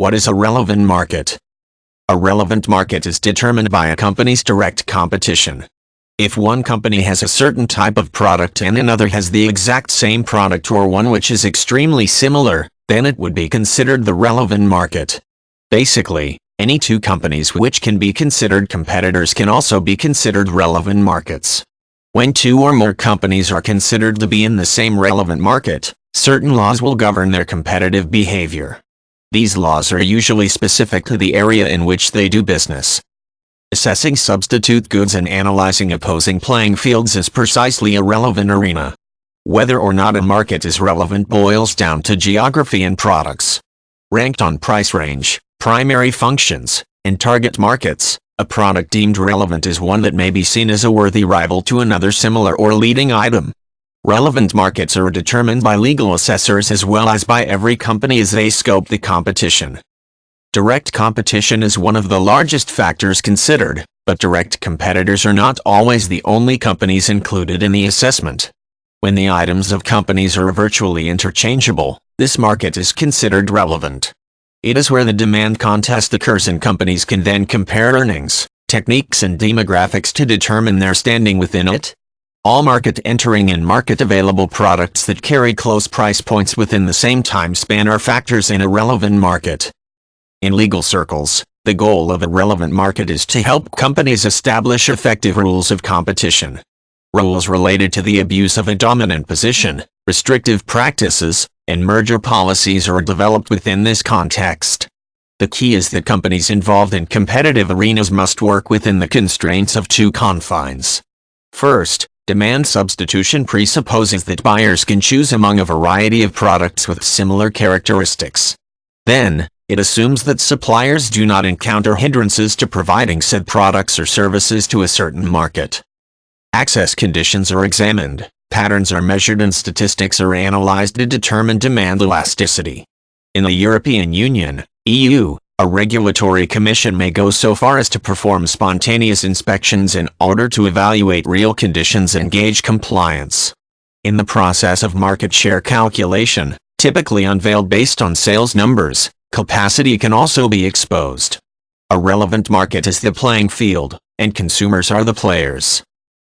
What is a relevant market? A relevant market is determined by a company's direct competition. If one company has a certain type of product and another has the exact same product or one which is extremely similar, then it would be considered the relevant market. Basically, any two companies which can be considered competitors can also be considered relevant markets. When two or more companies are considered to be in the same relevant market, certain laws will govern their competitive behavior. These laws are usually specific to the area in which they do business. Assessing substitute goods and analyzing opposing playing fields is precisely a relevant arena. Whether or not a market is relevant boils down to geography and products. Ranked on price range, primary functions, and target markets, a product deemed relevant is one that may be seen as a worthy rival to another similar or leading item. Relevant markets are determined by legal assessors as well as by every company as they scope the competition. Direct competition is one of the largest factors considered, but direct competitors are not always the only companies included in the assessment. When the items of companies are virtually interchangeable, this market is considered relevant. It is where the demand contest occurs and companies can then compare earnings, techniques and demographics to determine their standing within it. All market entering and market available products that carry close price points within the same time span are factors in a relevant market. In legal circles, the goal of a relevant market is to help companies establish effective rules of competition. Rules related to the abuse of a dominant position, restrictive practices, and merger policies are developed within this context. The key is that companies involved in competitive arenas must work within the constraints of two confines. First, demand substitution presupposes that buyers can choose among a variety of products with similar characteristics. Then, it assumes that suppliers do not encounter hindrances to providing said products or services to a certain market. Access conditions are examined, patterns are measured and statistics are analyzed to determine demand elasticity. In the European Union, EU, a regulatory commission may go so far as to perform spontaneous inspections in order to evaluate real conditions and gauge compliance. In the process of market share calculation, typically unveiled based on sales numbers, capacity can also be exposed. A relevant market is the playing field, and consumers are the players.